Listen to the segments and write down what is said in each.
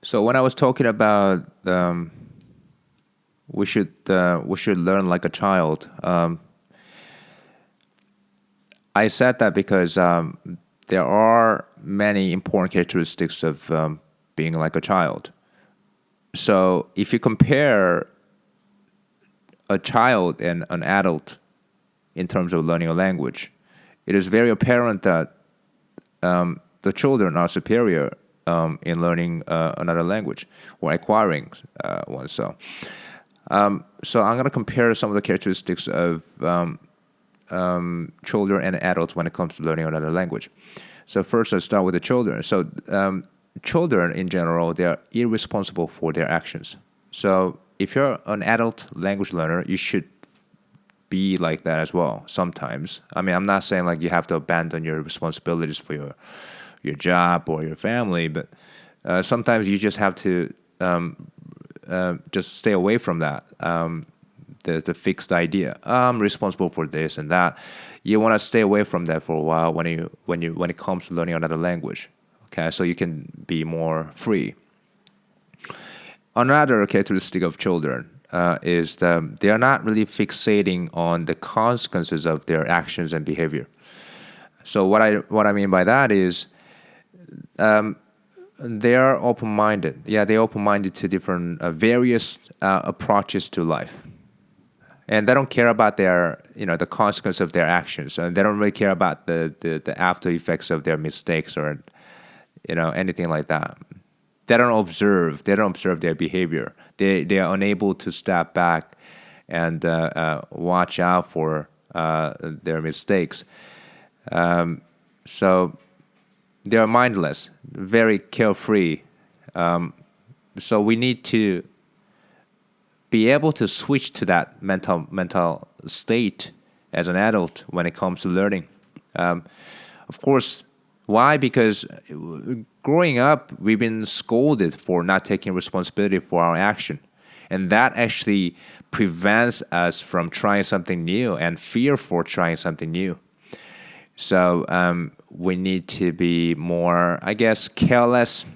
So when I was talking about we should learn like a child, I said that because there are many important characteristics of being like a child. So if you compare a child and an adult in terms of learning a language, it is very apparent that the children are superior in learning another language or acquiring one. So I'm going to compare some of the characteristics of children and adults when it comes to learning another language. So first, let's start with the children. So children in general, they are irresponsible for their actions. So if you're an adult language learner, you should be like that as well sometimes. I mean, I'm not saying like you have to abandon your responsibilities for your job or your family, but sometimes you just have to just stay away from that. The fixed idea. I'm responsible for this and that. You want to stay away from that for a while when it comes to learning another language. Okay, so you can be more free. Another characteristic of children is that they are not really fixating on the consequences of their actions and behavior. So what I mean by that is they are open-minded. Yeah, they're open-minded to different various approaches to life, and they don't care about their the consequence of their actions, and they don't really care about the after effects of their mistakes or anything like that. They don't observe their behavior. They are unable to step back and watch out for their mistakes. So they are mindless, very carefree. So we need to be able to switch to that mental state as an adult when it comes to learning. Of course, why? Because growing up, we've been scolded for not taking responsibility for our action, and that actually prevents us from trying something new and fear for trying something new. So we need to be more, I guess, careless.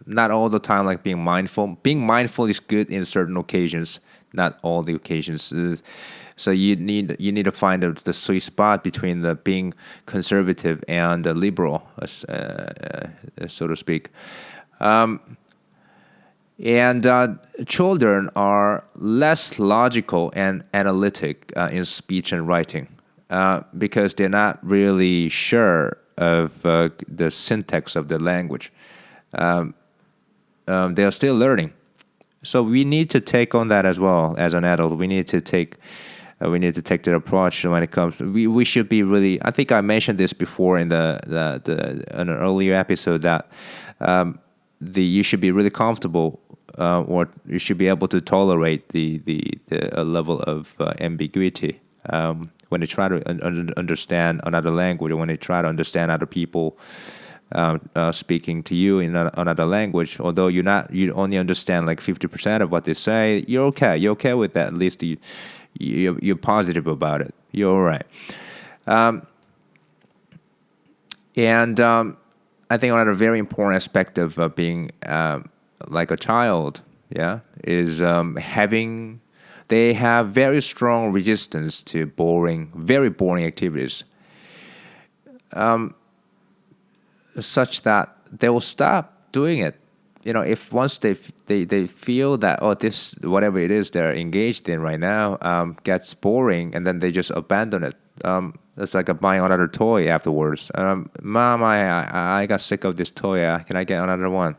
Not all the time, like being mindful. Being mindful is good in certain occasions, not all the occasions. So you need to find the sweet spot between the being conservative and liberal, so to speak. And children are less logical and analytic in speech and writing because they're not really sure of the syntax of the language. They are still learning. So we need to take on that as well as an adult. We need to take that approach when it comes. We should be really. I think I mentioned this before in an earlier episode that you should be really comfortable or you should be able to tolerate the level of ambiguity when you try to understand another language or when you try to understand other people speaking to you in another language. Although you only understand like 50% of what they say, you're okay. You're okay with that. At least you're positive about it. You're all right. And I think another very important aspect of being like a child, yeah, is having. They have very strong resistance to very boring activities, such that they will stop doing it. If once they feel that this whatever it is they're engaged in right now gets boring, and then they just abandon it. It's like buying another toy afterwards. Mom, I got sick of this toy. Can I get another one?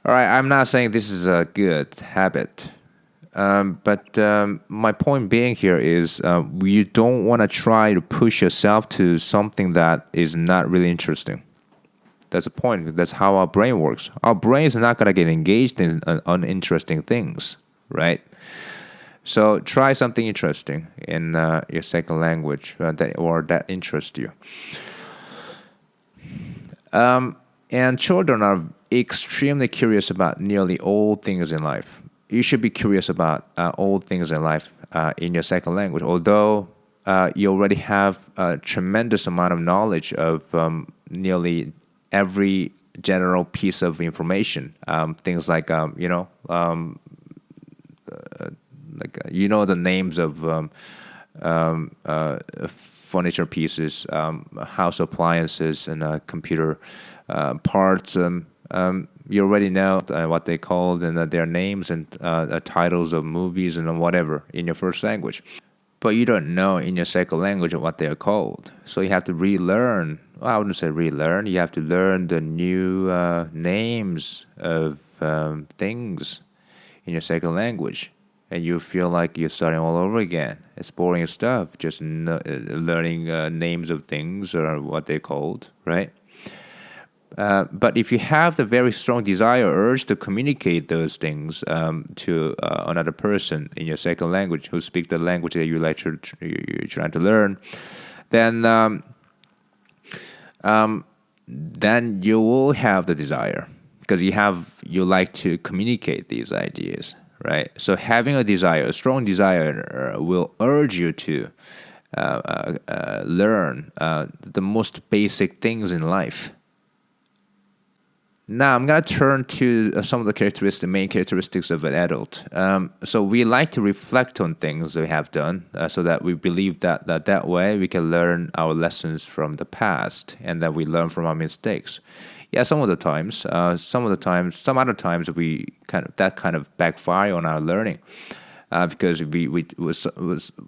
All right, I'm not saying this is a good habit. But my point being here is you don't want to try to push yourself to something that is not really interesting. That's the point. That's how our brain works. Our brain is not going to get engaged in uninteresting things, right? So try something interesting in your second language that interests you. And children are extremely curious about nearly all things in life. You should be curious about all things in life in your second language. Although you already have a tremendous amount of knowledge of nearly every general piece of information. Things like the names of furniture pieces, house appliances, and computer parts. You already know what they called and their names and titles of movies and whatever in your first language. But you don't know in your second language what they are called. So you have to relearn. Well, I wouldn't say relearn. You have to learn the new names of things in your second language. And you feel like you're starting all over again. It's boring stuff, just learning names of things or what they're called, right? But if you have the very strong desire, urge to communicate those things to another person in your second language who speak the language that you're trying to learn, then then you will have the desire because you like to communicate these ideas, right? So having a strong desire, will urge you to learn the most basic things in life. Now I'm gonna turn to some of the main characteristics of an adult. So we like to reflect on things we have done, so that we believe that way we can learn our lessons from the past, and that we learn from our mistakes. Yeah, some other times we kind of backfire on our learning. Because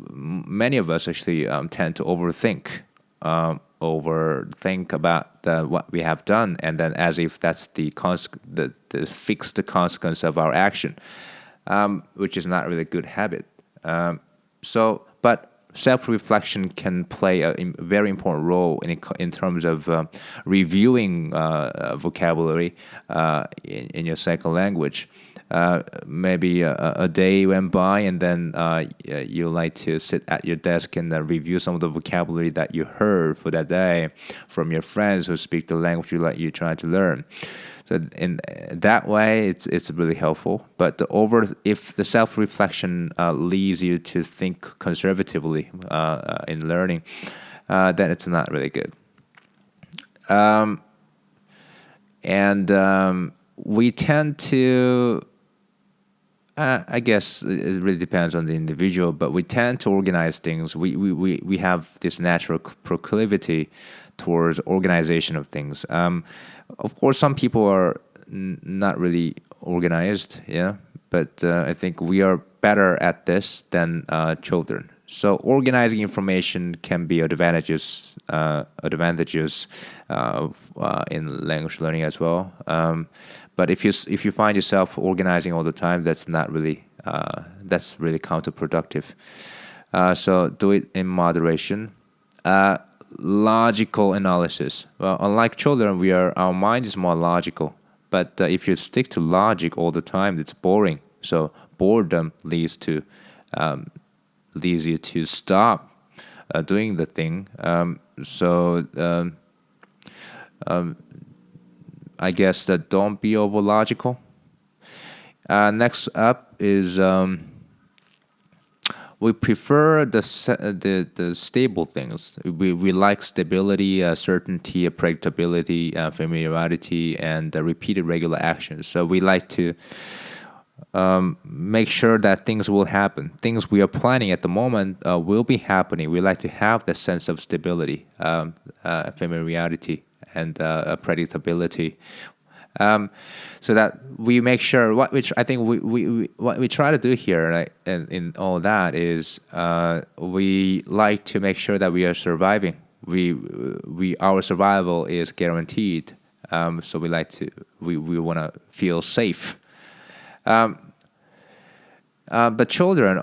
many of us actually tend to overthink about what we have done, and then as if that's the fixed consequence of our action, which is not really a good habit. But self-reflection can play a very important role in terms of reviewing vocabulary in your second language. Maybe a day went by, and then you like to sit at your desk and review some of the vocabulary that you heard for that day from your friends who speak the language you're trying to learn. So in that way, it's really helpful. But if the self-reflection leads you to think conservatively in learning, then it's not really good. We tend to, I guess it really depends on the individual, but we tend to organize things. We have this natural proclivity towards organization of things. Of course, some people are not really organized, yeah, but I think we are better at this than children. So organizing information can be advantageous in language learning as well. But if you find yourself organizing all the time, that's really counterproductive. So do it in moderation. Logical analysis. Well, unlike children, our mind is more logical. But if you stick to logic all the time, it's boring. So boredom leads you to stop doing the thing. I guess that don't be over logical. Next up is we prefer the stable things. We like stability, certainty, predictability, familiarity, and repeated regular actions. So we like to make sure that things will happen. Things we are planning at the moment will be happening. We like to have the sense of stability, familiarity, and predictability. So that we make sure what we try to do here, right, in all that is we like to make sure that we are surviving. Our survival is guaranteed. So we want to feel safe. But children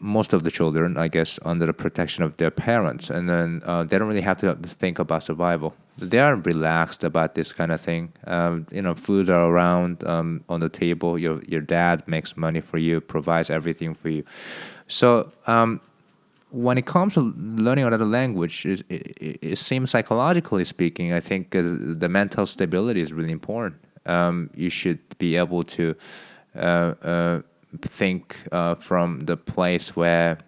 most of the children, I guess, under the protection of their parents, and then they don't really have to think about survival. They are relaxed about this kind of thing. Food are around on the table. Your dad makes money for you, provides everything for you. So when it comes to learning another language, it seems psychologically speaking, I think the mental stability is really important. You should be able to think from the place where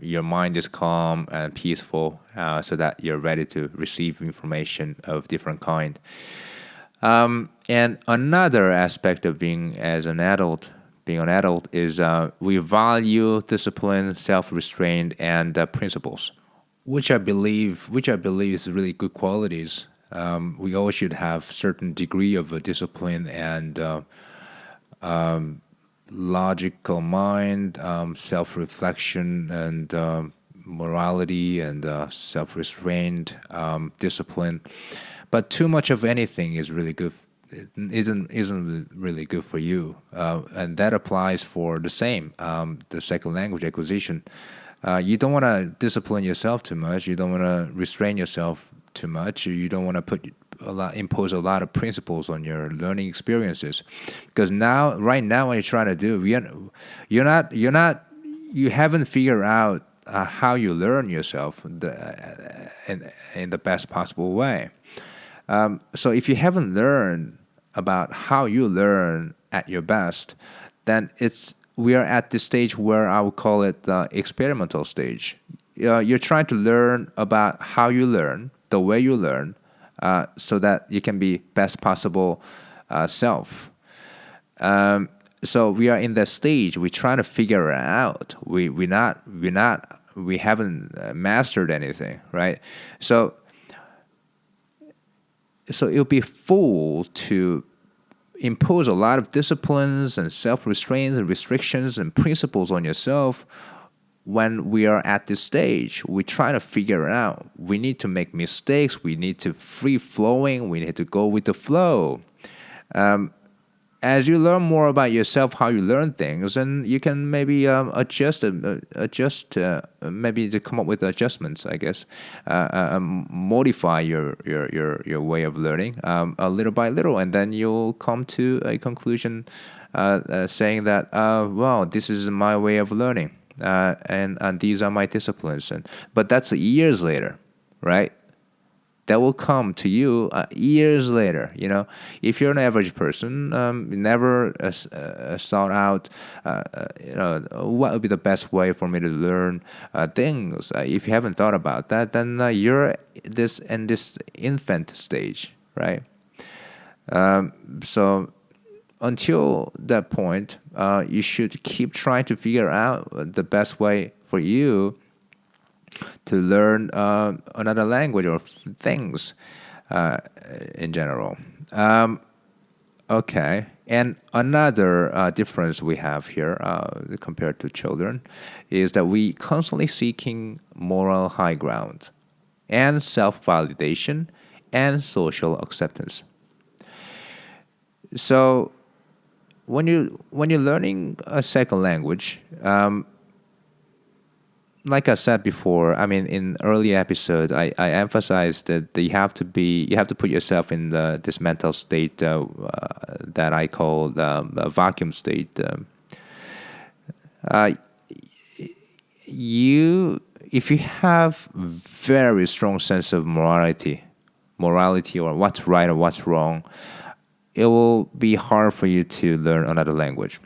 your mind is calm and peaceful, so that you're ready to receive information of different kind. And another aspect of being an adult is we value discipline, self-restraint, and principles, which I believe is really good qualities. We all should have certain degree of a discipline and logical mind, self-reflection, and morality, and self-restraint, discipline. But too much of anything is really good. Isn't really good for you, and that applies for the second language acquisition. You don't want to discipline yourself too much. You don't want to restrain yourself too much. You don't want to impose a lot of principles on your learning experiences, because right now, what you're trying to do, you haven't figured out how you learn yourself in the best possible way. So if you haven't learned about how you learn at your best, then we are at the stage where I would call it the experimental stage. You're trying to learn about how you learn, the way you learn, so that you can be best possible self. So we are in that stage. We're trying to figure it out. We haven't mastered anything, right? So it would be fool to impose a lot of disciplines and self-restraints and restrictions and principles on yourself when we are at this stage. We're trying to figure it out. We need to make mistakes. We need to free flowing. We need to go with the flow. As you learn more about yourself, how you learn things, and you can maybe adjust, maybe to come up with adjustments, I guess, modify your way of learning a little by little, and then you'll come to a conclusion saying that, well, this is my way of learning, and these are my disciplines, but that's years later, right? That will come to you years later. If you're an average person, never thought out, what would be the best way for me to learn things. If you haven't thought about that, then you're in this infant stage, right? So until that point, you should keep trying to figure out the best way for you to learn another language or things in general. Okay. And another difference we have here compared to children is that we constantly seeking moral high ground and self-validation and social acceptance. So when you're learning a second language, like I said before, I mean, in early episodes, I emphasized that you have to put yourself in this mental state that I call the vacuum state. If you have very strong sense of morality or what's right or what's wrong, it will be hard for you to learn another language.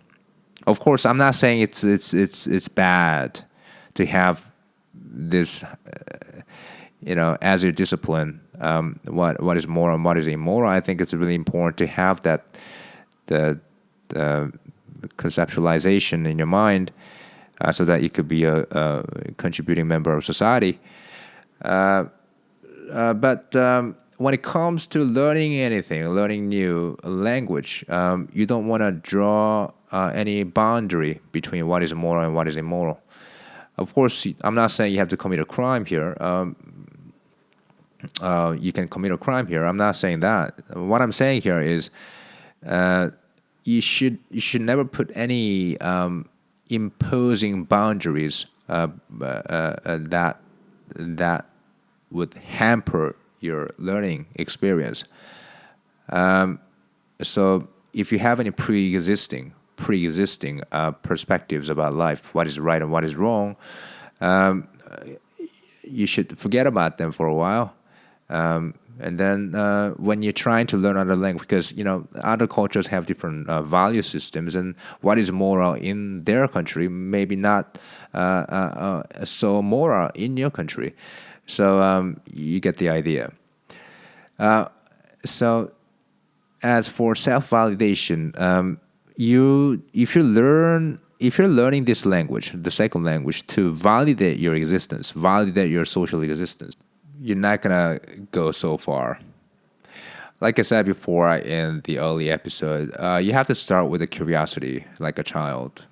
Of course, I'm not saying it's bad to have this, as your discipline, what is moral and what is immoral. I think it's really important to have that the conceptualization in your mind, so that you could be a contributing member of society. But when it comes to learning new language, you don't want to draw any boundary between what is moral and what is immoral. Of course, I'm not saying you have to commit a crime here. You can commit a crime here. I'm not saying that. What I'm saying here is, you should never put any imposing boundaries that would hamper your learning experience. So if you have any pre-existing perspectives about life, what is right and what is wrong, you should forget about them for a while. And then when you're trying to learn other language, because other cultures have different value systems, and what is moral in their country maybe not so moral in your country. So you get the idea. So as for self-validation, if you're learning this language, the second language, to validate your existence, validate your social existence, you're not gonna go so far. Like I said before in the early episode, you have to start with a curiosity, like a child.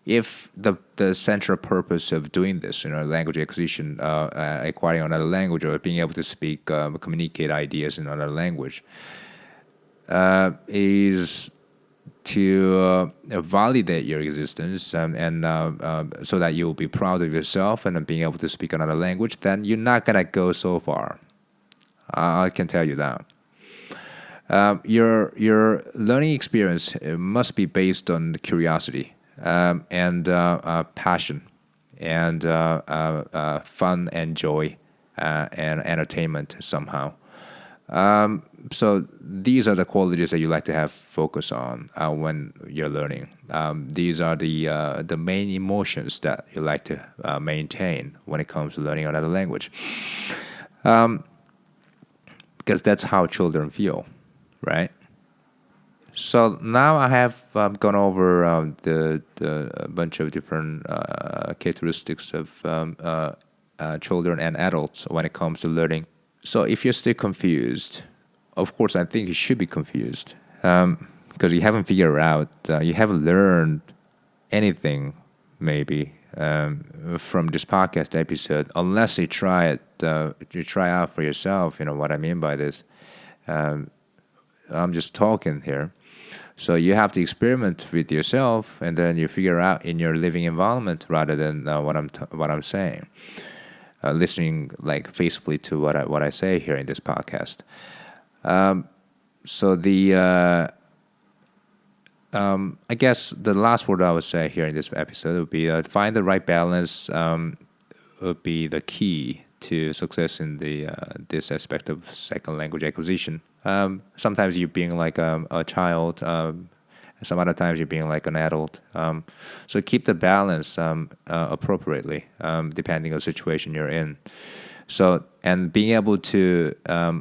If the central purpose of doing this, language acquisition, acquiring another language, or being able to speak, communicate ideas in another language, is to validate your existence, and so that you'll be proud of yourself and being able to speak another language, then you're not gonna go so far. I can tell you that. Your learning experience must be based on curiosity, and passion, and fun and joy, and entertainment somehow. So these are the qualities that you like to have focus on when you're learning. These are the main emotions that you like to maintain when it comes to learning another language, because that's how children feel, right? So now I have gone over the bunch of different characteristics of children and adults when it comes to learning. So if you're still confused, of course, I think you should be confused, because you haven't figured out, you haven't learned anything, maybe, from this podcast episode, unless you try it, you try out for yourself. You know what I mean by this. I'm just talking here. So you have to experiment with yourself, and then you figure out in your living environment rather than what I'm saying. Listening like faithfully to what I say here in this podcast. So I guess the last word I would say here in this episode would be find the right balance. Would be the key to success in the this aspect of second language acquisition. Sometimes you're being like a child. Some other times you're being like an adult. So keep the balance appropriately, depending on the situation you're in. So, and being able to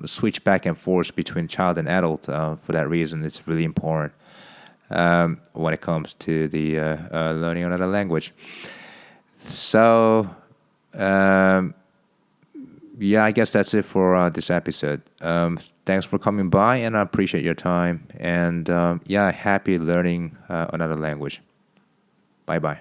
switch back and forth between child and adult, for that reason, it's really important when it comes to the learning another language. So, yeah, I guess that's it for this episode. Thanks for coming by, and I appreciate your time. And yeah, happy learning another language. Bye bye.